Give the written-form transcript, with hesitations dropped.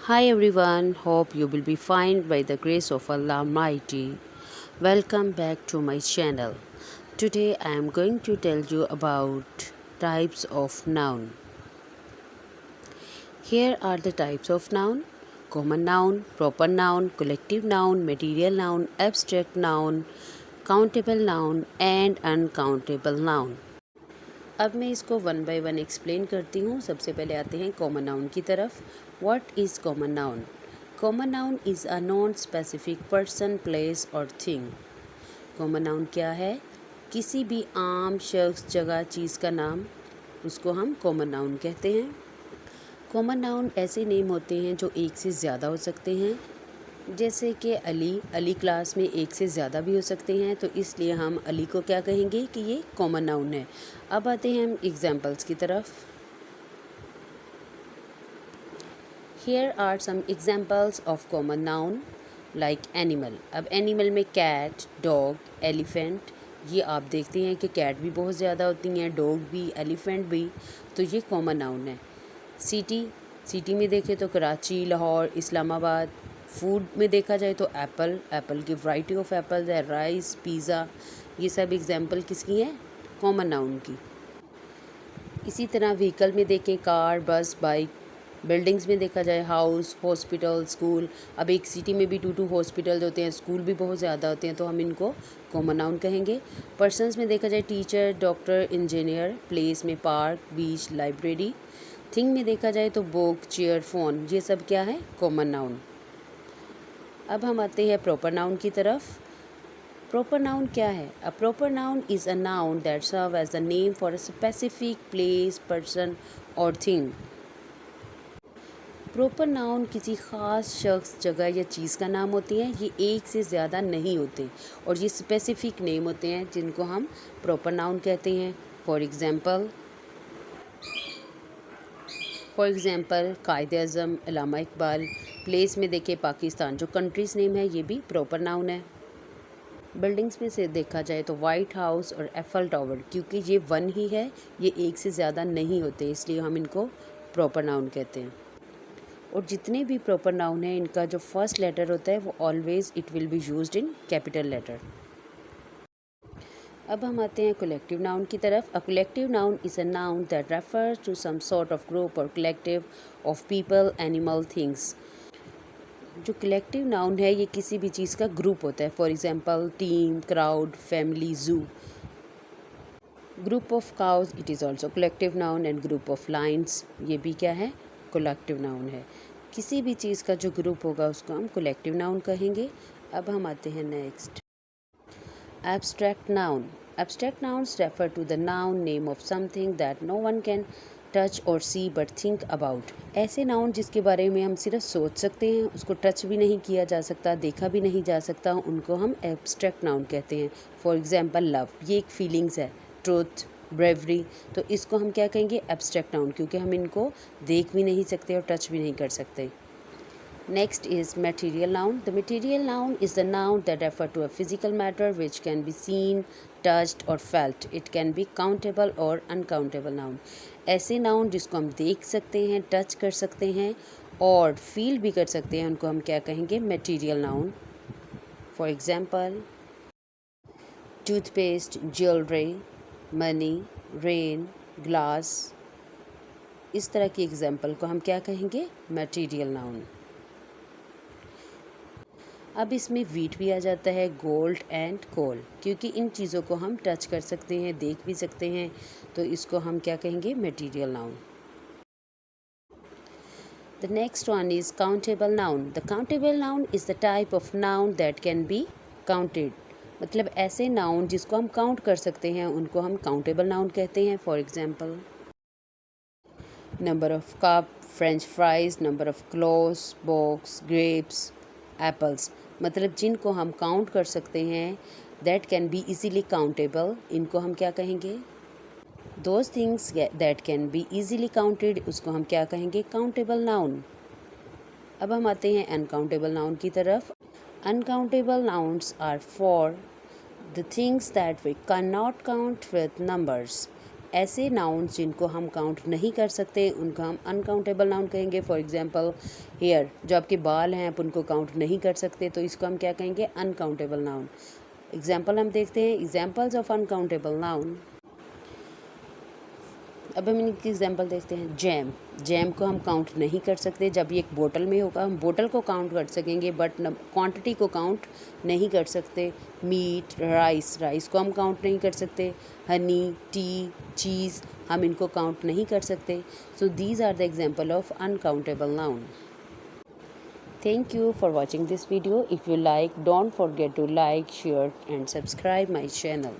Hi everyone, hope you will be fine by the grace of Allah Almighty. Welcome back to my channel. Today I am going to tell you about types of noun. Here are the types of noun: common noun, proper noun, collective noun, material noun, abstract noun, countable noun and uncountable noun. अब मैं इसको one by one explain करती हूँ। सबसे पहले आते हैं common noun की तरफ। What is common noun? Common noun is a non specific person, place और थिंग। कॉमन नाउन क्या है? किसी भी आम शख्स, जगह, चीज़ का नाम, उसको हम कॉमन नाउन कहते हैं। कॉमन नाउन ऐसे नेम होते हैं जो एक से ज़्यादा हो सकते हैं, जैसे कि अली क्लास में एक से ज़्यादा भी हो सकते हैं, तो इसलिए हम अली को क्या कहेंगे कि ये कॉमन नाउन है। अब आते हैं हम एग्जाम्पल्स की तरफ। Here are some examples of common noun like animal. अब एनिमल में कैट, डॉग, एलिफेंट, ये आप देखते हैं कि कैट भी बहुत ज़्यादा होती हैं, डॉग भी, एलिफेंट भी, तो ये कॉमन नाउन है। सिटी में देखें तो कराची, लाहौर, इस्लामाबाद। फूड में देखा जाए तो एप्पल की वैरायटी ऑफ एप्पल्स है, राइस, पिज़्ज़ा, ये सब एग्जाम्पल किसकी हैं? कॉमन नाउन की। इसी तरह व्हीकल में देखें कार, बस, बाइक। बिल्डिंग्स में देखा जाए हाउस, हॉस्पिटल, स्कूल। अब एक सिटी में भी टू हॉस्पिटल्स होते हैं, स्कूल भी बहुत ज़्यादा होते हैं, तो हम इनको कॉमन नाउन कहेंगे। पर्सनस में देखा जाए टीचर, डॉक्टर, इंजीनियर। प्लेस में पार्क, बीच, लाइब्रेरी। थिंग में देखा जाए तो बुक, चेयर, फ़ोन, ये सब क्या है? Common noun. अब हम आते हैं प्रॉपर नाउन की तरफ। प्रॉपर नाउन क्या है? A proper noun is a noun that serve as the name for a specific place, person और थिंग। प्रॉपर नाउन किसी ख़ास शख्स, जगह या चीज़ का नाम होती है। ये एक से ज़्यादा नहीं होते और ये स्पेसिफिक नेम होते हैं जिनको हम प्रॉपर नाउन कहते हैं। For example Quaid-e-Azam, Allama Iqbal. Place में देखें पाकिस्तान, जो कंट्रीज़ नेम है ये भी प्रॉपर नाउन है। बिल्डिंग्स में से देखा जाए तो वाइट हाउस और एफल टावर, क्योंकि ये वन ही है, ये एक से ज़्यादा नहीं होते, इसलिए हम इनको प्रॉपर नाउन कहते हैं। और जितने भी प्रॉपर नाउन हैं इनका जो फर्स्ट लेटर होता है वो always it will be used in capital letter. अब हम आते हैं कलेक्टिव नाउन की तरफ। A collective noun is a noun that refers to some sort of group और collective of people, animal, things. जो कलेक्टिव नाउन है ये किसी भी चीज़ का ग्रुप होता है। For example team, crowd, family, zoo. Group of cows, it is also collective noun. And group of lines, ये भी क्या है? कलेक्टिव नाउन है। किसी भी चीज़ का जो ग्रुप होगा उसको हम कलेक्टिव नाउन कहेंगे। अब हम आते हैं next, abstract noun. Abstract nouns refer to the noun name of something that no one can touch or see but think about. ऐसे नाउन जिसके बारे में हम सिर्फ सोच सकते हैं, उसको टच भी नहीं किया जा सकता, देखा भी नहीं जा सकता, उनको हम एब्स्ट्रैक्ट नाउन कहते हैं। फॉर एग्जांपल लव, ये एक फीलिंग्स है। ट्रुथ, ब्रेवरी, तो इसको हम क्या कहेंगे? एब्स्ट्रैक्ट नाउन, क्योंकि हम इनको देख भी नहीं सकते और टच भी नहीं कर सकते। Next is material noun. The material noun is the noun that refer to a physical matter which can be seen, touched or felt. It can be countable or uncountable noun. ऐसे noun जिसको हम देख सकते हैं, touch कर सकते हैं और फील भी कर सकते हैं, उनको हम क्या कहेंगे? Material noun. For example toothpaste, jewellery, money, rain, glass. इस तरह की एग्जांपल को हम क्या कहेंगे? Material noun. अब इसमें वीट भी आ जाता है, गोल्ड एंड कोल, क्योंकि इन चीज़ों को हम टच कर सकते हैं, देख भी सकते हैं, तो इसको हम क्या कहेंगे? Material noun. The next one is countable noun. The countable noun is the type of noun that can be counted. मतलब ऐसे नाउन जिसको हम काउंट कर सकते हैं उनको हम काउंटेबल नाउन कहते हैं। For example number of cup, French fries, number of clothes, box, grapes, apples. मतलब जिनको हम काउंट कर सकते हैं, that can be easily countable, इनको हम क्या कहेंगे? Those things that can be easily counted, उसको हम क्या कहेंगे? Countable noun. अब हम आते हैं अनकाउंटेबल नाउन की तरफ। Uncountable nouns are for the things that we can not count with numbers. ऐसे नाउन्स जिनको हम काउंट नहीं कर सकते उनको हम अनकाउंटेबल नाउन कहेंगे। फॉर एग्जांपल हेयर, जो आपके बाल हैं आप उनको काउंट नहीं कर सकते तो इसको हम क्या कहेंगे, अनकाउंटेबल नाउन। एग्जाम्पल हम देखते हैं, एग्जाम्पल्स ऑफ अनकाउंटेबल नाउन। अब हम इनकी एग्जांपल देखते हैं। जैम, जैम को हम काउंट नहीं कर सकते। जब ये एक बोतल में होगा हम बोतल को काउंट कर सकेंगे बट क्वांटिटी को काउंट नहीं कर सकते। मीट, राइस, राइस को हम काउंट नहीं कर सकते। हनी, टी, चीज़, हम इनको काउंट नहीं कर सकते। So these are the example of uncountable noun. Thank you for watching this video. If you like, don't forget to like, share and subscribe my channel.